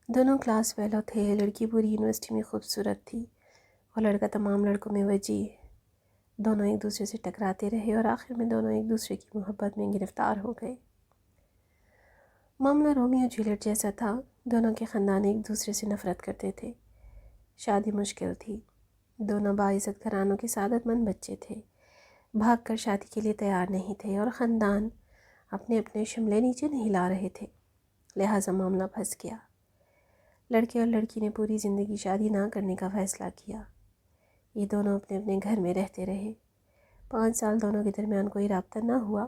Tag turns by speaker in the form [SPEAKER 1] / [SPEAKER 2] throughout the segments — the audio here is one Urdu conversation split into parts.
[SPEAKER 1] دونوں کلاس فیلو تھے۔ لڑکی پوری یونیورسٹی میں خوبصورت تھی اور لڑکا تمام لڑکوں میں وجیح۔ دونوں ایک دوسرے سے ٹکراتے رہے اور آخر میں دونوں ایک دوسرے کی محبت میں گرفتار ہو گئے۔ معاملہ رومیو جولیٹ جیسا تھا۔ دونوں کے خاندان ایک دوسرے سے نفرت کرتے تھے۔ شادی مشکل تھی۔ دونوں باعزت گھرانوں کے سعادت مند بچے تھے، بھاگ کر شادی کے لیے تیار نہیں تھے اور خاندان اپنے اپنے شملے نیچے نہیں لا رہے تھے، لہٰذا معاملہ پھنس گیا۔ لڑکے اور لڑکی نے پوری زندگی شادی نہ کرنے کا فیصلہ کیا۔ یہ دونوں اپنے اپنے گھر میں رہتے رہے۔ 5 سال دونوں کے درمیان کوئی رابطہ نہ ہوا۔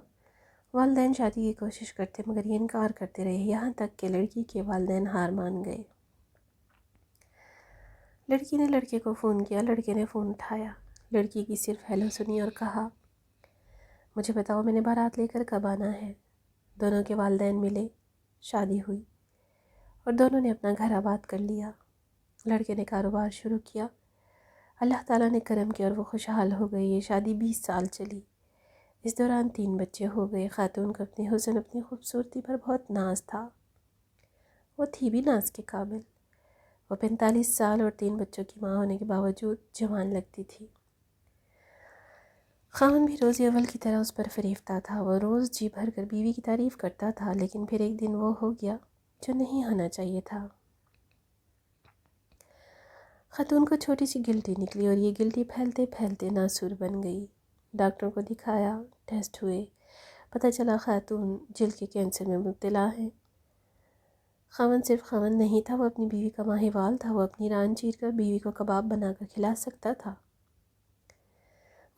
[SPEAKER 1] والدین شادی کی کوشش کرتے مگر یہ انکار کرتے رہے، یہاں تک کہ لڑکی کے والدین ہار مان گئے۔ لڑکی نے لڑکے کو فون کیا، لڑکے نے فون اٹھایا، لڑکی کی صرف ہیلو سنی اور کہا، مجھے بتاؤ میں نے بارات لے کر کب آنا ہے۔ دونوں کے والدین ملے، شادی ہوئی اور دونوں نے اپنا گھر آباد کر لیا۔ لڑکے نے کاروبار شروع کیا، اللہ تعالیٰ نے کرم کیا اور وہ خوشحال ہو گئی۔ یہ شادی 20 سال چلی۔ اس دوران 3 بچے ہو گئے۔ خاتون کو اپنے حسن، اپنی خوبصورتی پر بہت ناز تھا۔ وہ تھی بھی ناز کے قابل۔ وہ 45 سال اور 3 بچوں کی ماں ہونے کے باوجود جوان لگتی تھی۔ خاوند بھی روز اول کی طرح اس پر فریفتہ تھا۔ وہ روز جی بھر کر بیوی کی تعریف کرتا تھا، لیکن پھر ایک دن وہ ہو گیا جو نہیں ہونا چاہیے تھا۔ خاتون کو چھوٹی سی گلٹی نکلی اور یہ گلٹی پھیلتے پھیلتے ناسور بن گئی۔ ڈاکٹروں کو دکھایا، ٹیسٹ ہوئے، پتہ چلا خاتون جلد کے کینسر میں مبتلا ہے۔ خاوند صرف خاوند نہیں تھا، وہ اپنی بیوی کا ماہوال تھا۔ وہ اپنی ران چیر کر بیوی کو کباب بنا کر کھلا سکتا تھا۔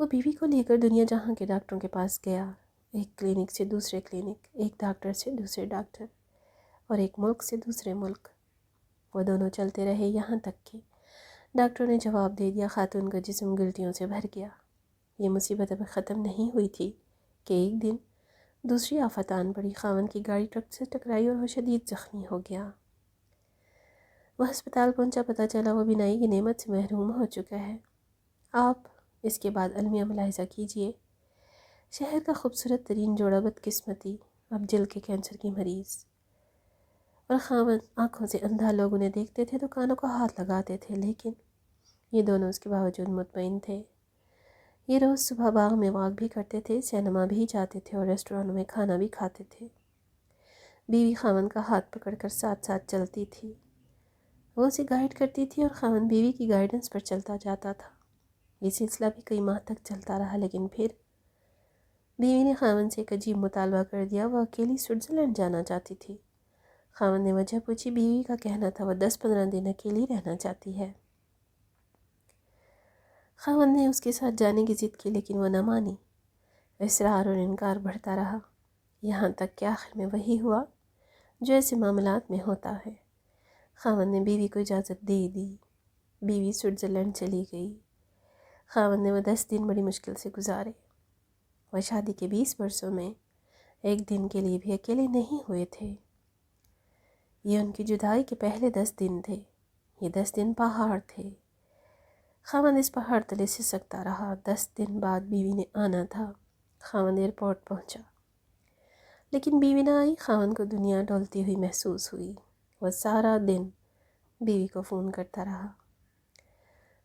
[SPEAKER 1] وہ بیوی کو لے کر دنیا جہاں کے ڈاکٹروں کے پاس گیا، ایک کلینک سے دوسرے کلینک، ایک ڈاکٹر سے دوسرے ڈاکٹر اور ایک ملک سے دوسرے ملک۔ وہ دونوں چلتے رہے یہاں تک کہ ڈاکٹروں نے جواب دے دیا، خاتون کا جسم گلٹیوں سے بھر گیا۔ یہ مصیبت ابھی ختم نہیں ہوئی تھی کہ ایک دن دوسری آفت آن پڑی۔ خاوند کی گاڑی ٹرک سے ٹکرائی اور وہ شدید زخمی ہو گیا۔ وہ ہسپتال پہنچا، پتہ چلا وہ بینائی کی نعمت سے محروم ہو چکا ہے۔ آپ اس کے بعد المیہ ملاحظہ کیجئے، شہر کا خوبصورت ترین جوڑا بدقسمتی اب جلد کے کینسر کی مریض، اور خاوند آنکھوں سے اندھا۔ لوگ انہیں دیکھتے تھے تو کانوں کو ہاتھ لگاتے تھے، لیکن یہ دونوں اس کے باوجود مطمئن تھے۔ یہ روز صبح باغ میں واک بھی کرتے تھے، سینما بھی جاتے تھے اور ریسٹورانوں میں کھانا بھی کھاتے تھے۔ بیوی خاوند کا ہاتھ پکڑ کر ساتھ ساتھ چلتی تھی، وہ اسے گائیڈ کرتی تھی اور خاوند بیوی کی گائیڈنس پر چلتا جاتا تھا۔ یہ سلسلہ بھی کئی ماہ تک چلتا رہا، لیکن پھر بیوی نے خاوند سے ایک عجیب مطالبہ کر دیا۔ وہ اکیلی سوئٹزرلینڈ جانا چاہتی تھی۔ خاوند نے وجہ پوچھی، بیوی کا کہنا تھا وہ 10-15 دن اکیلی رہنا چاہتی ہے۔ خاوند نے اس کے ساتھ جانے کی ضد کی، لیکن وہ نہ مانی۔ اصرار اور انکار بڑھتا رہا، یہاں تک کہ آخر میں وہی ہوا جو ایسے معاملات میں ہوتا ہے۔ خاوند نے بیوی کو اجازت دے دی۔ بیوی سوئٹزرلینڈ چلی گئی۔ خاوند نے وہ 10 دن بڑی مشکل سے گزارے۔ وہ شادی کے 20 برسوں میں ایک دن کے لیے بھی اکیلے نہیں ہوئے تھے۔ یہ ان کی جدائی کے پہلے 10 دن تھے۔ یہ 10 دن پہاڑ تھے۔ خاوند اس پہاڑ تلے سسکتا رہا۔ 10 دن بعد بیوی نے آنا تھا۔ خاوند ایئرپورٹ پہنچا، لیکن بیوی نہ آئی۔ خاوند کو دنیا ڈولتی ہوئی محسوس ہوئی۔ وہ سارا دن بیوی کو فون کرتا رہا۔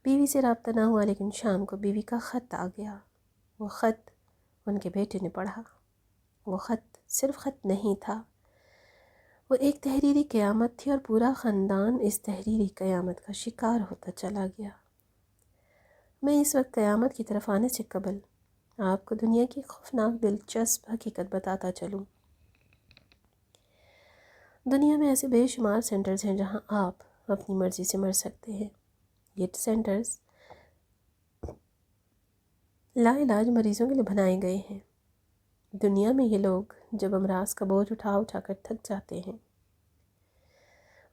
[SPEAKER 1] بیوی سے رابطہ نہ ہوا، لیکن شام کو بیوی کا خط آ گیا۔ وہ خط ان کے بیٹے نے پڑھا۔ وہ خط صرف خط نہیں تھا، وہ ایک تحریری قیامت تھی، اور پورا خاندان اس تحریری قیامت کا شکار ہوتا چلا گیا۔ میں اس وقت قیامت کی طرف آنے سے قبل آپ کو دنیا کی خوفناک دلچسپ حقیقت بتاتا چلوں۔ دنیا میں ایسے بے شمار سینٹرز ہیں جہاں آپ اپنی مرضی سے مر سکتے ہیں۔ یہ سینٹرز لا علاج مریضوں کے لیے بنائے گئے ہیں۔ دنیا میں یہ لوگ جب امراض کا بوجھ اٹھا اٹھا کر تھک جاتے ہیں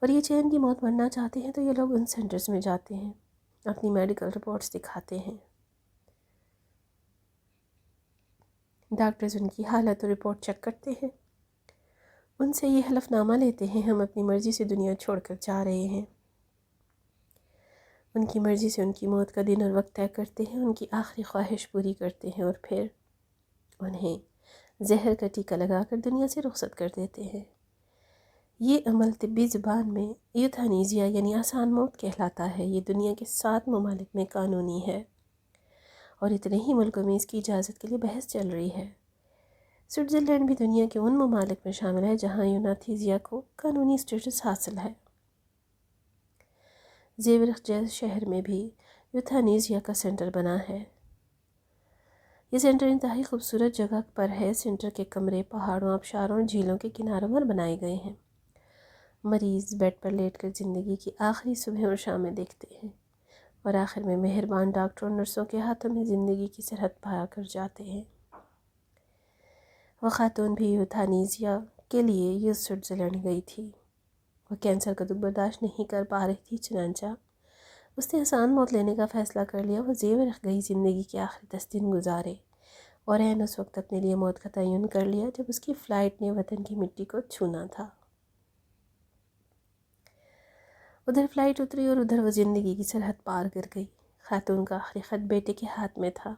[SPEAKER 1] اور یہ چین کی موت مرنا چاہتے ہیں تو یہ لوگ ان سینٹرز میں جاتے ہیں، اپنی میڈیکل رپورٹس دکھاتے ہیں۔ ڈاکٹرز ان کی حالت اور رپورٹ چیک کرتے ہیں، ان سے یہ حلف نامہ لیتے ہیں ہم اپنی مرضی سے دنیا چھوڑ کر جا رہے ہیں۔ ان کی مرضی سے ان کی موت کا دن اور وقت طے کرتے ہیں، ان کی آخری خواہش پوری کرتے ہیں اور پھر انہیں زہر کا ٹیکہ لگا کر دنیا سے رخصت کر دیتے ہیں۔ یہ عمل طبی زبان میں ایوتھانیزیا یعنی آسان موت کہلاتا ہے۔ یہ دنیا کے 7 ممالک میں قانونی ہے اور اتنے ہی ملکوں میں اس کی اجازت کے لیے بحث چل رہی ہے۔ سوئٹزرلینڈ بھی دنیا کے ان ممالک میں شامل ہے جہاں ایوتھانیزیا کو قانونی اسٹیٹس حاصل ہے۔ زیورخ جیس شہر میں بھی ایوتھانیزیا کا سینٹر بنا ہے۔ یہ سینٹر انتہائی خوبصورت جگہ پر ہے۔ سینٹر کے کمرے پہاڑوں، آبشاروں اور جھیلوں کے کناروں پر بنائے گئے ہیں۔ مریض بیڈ پر لیٹ کر زندگی کی آخری صبح اور شامیں دیکھتے ہیں اور آخر میں مہربان ڈاکٹروں اور نرسوں کے ہاتھوں میں زندگی کی سرحد پا کر جاتے ہیں۔ وہ خاتون بھی ایوتھانیزیا کے لیے سوئٹزرلینڈ گئی تھی۔ وہ کینسر کا دکھ برداشت نہیں کر پا رہی تھی، چنانچہ اس نے آسان موت لینے کا فیصلہ کر لیا۔ وہ زیورخ گئی، زندگی کے آخری 10 دن گزارے اور عین اس وقت اپنے لیے موت کا تعین کر لیا جب اس کی فلائٹ نے وطن کی مٹی کو چھونا تھا۔ ادھر فلائٹ اتری اور ادھر وہ زندگی کی سرحد پار کر گئی۔ خاتون کا آخری خط بیٹے کے ہاتھ میں تھا۔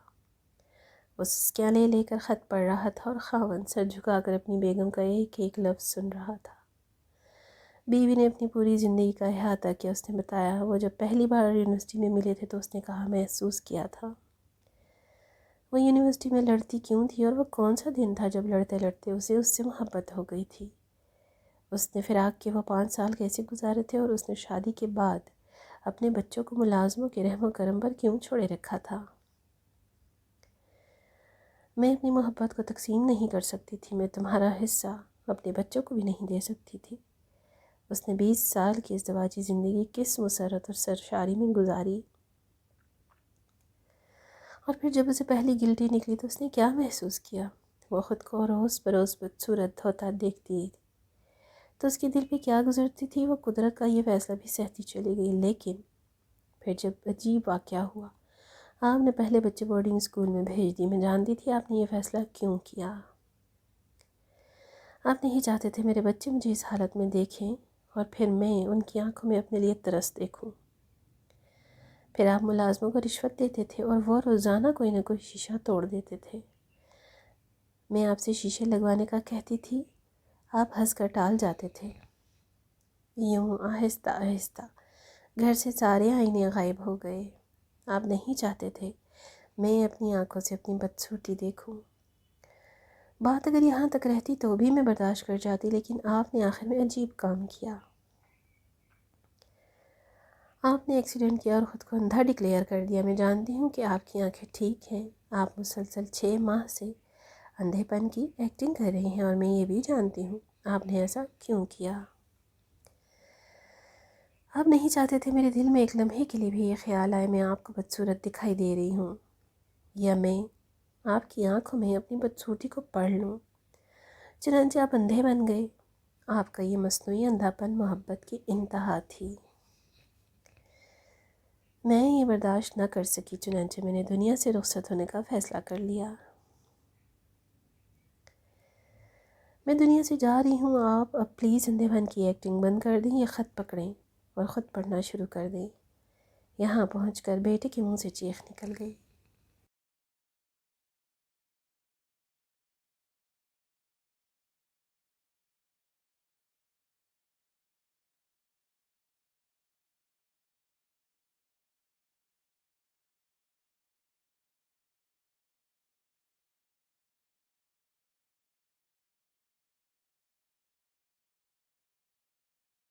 [SPEAKER 1] وہ سسکیاں لے لے کر خط پڑھ رہا تھا اور خاوند سر جھکا کر اپنی بیگم کا ایک ایک لفظ سن رہا تھا۔ بیوی نے اپنی پوری زندگی کا احاطہ کیا۔ اس نے بتایا وہ جب پہلی بار یونیورسٹی میں ملے تھے تو اس نے کہا محسوس کیا تھا۔ وہ یونیورسٹی میں لڑتی کیوں تھی اور وہ کون سا دن تھا جب لڑتے لڑتے اسے اس سے محبت ہو گئی تھی۔ اس نے فراق کے وہ 5 سال کیسے گزارے تھے اور اس نے شادی کے بعد اپنے بچوں کو ملازموں کے رحم و کرم پر کیوں چھوڑے رکھا تھا۔ میں اپنی محبت کو تقسیم نہیں کر سکتی تھی، میں تمہارا حصہ اپنے بچوں کو بھی نہیں دے سکتی تھی۔ اس نے 20 سال کی ازدواجی زندگی کس مسرت اور سرشاری میں گزاری، اور پھر جب اسے پہلی گلٹی نکلی تو اس نے کیا محسوس کیا؟ وہ خود کو روز بروز بدصورت ہوتا دیکھتی تو اس کے دل پہ کیا گزرتی تھی؟ وہ قدرت کا یہ فیصلہ بھی سہتی چلی گئی، لیکن پھر جب عجیب واقعہ ہوا، آپ نے پہلے بچے بورڈنگ اسکول میں بھیج دی۔ میں جانتی تھی آپ نے یہ فیصلہ کیوں کیا۔ آپ نہیں چاہتے تھے میرے بچے مجھے اس حالت میں دیکھیں اور پھر میں ان کی آنکھوں میں اپنے لیے ترس دیکھوں۔ پھر آپ ملازموں کو رشوت دیتے تھے اور وہ روزانہ کوئی نہ کوئی شیشہ توڑ دیتے تھے۔ میں آپ سے شیشے لگوانے کا کہتی تھی، آپ ہنس کر ٹال جاتے تھے۔ یوں آہستہ آہستہ گھر سے سارے آئینے غائب ہو گئے۔ آپ نہیں چاہتے تھے میں اپنی آنکھوں سے اپنی بدصورتی دیکھوں۔ بات اگر یہاں تک رہتی تو بھی میں برداشت کر جاتی، لیکن آپ نے آخر میں عجیب کام کیا۔ آپ نے ایکسیڈنٹ کیا اور خود کو اندھا ڈکلیئر کر دیا۔ میں جانتی ہوں کہ آپ کی آنکھیں ٹھیک ہیں، آپ مسلسل 6 ماہ سے اندھے پن کی ایکٹنگ کر رہی ہیں، اور میں یہ بھی جانتی ہوں آپ نے ایسا کیوں کیا۔ آپ نہیں چاہتے تھے میرے دل میں ایک لمحے کے لیے بھی یہ خیال آئے میں آپ کو بدصورت دکھائی دے رہی ہوں، یا میں آپ کی آنکھوں میں اپنی بدصورتی کو پڑھ لوں۔ چنانچہ آپ اندھے بن گئے۔ آپ کا یہ مصنوعی اندھا پن محبت کی انتہا تھی۔ میں یہ برداشت نہ کر سکی، چنانچہ میں نے دنیا سے رخصت ہونے کا فیصلہ کر لیا۔ میں دنیا سے جا رہی ہوں، آپ اب پلیز اندھے پن کی ایکٹنگ بند کر دیں، یہ خط پکڑیں اور خود پڑھنا شروع کر دیں۔ یہاں پہنچ کر بیٹے کے منہ سے چیخ نکل گئی۔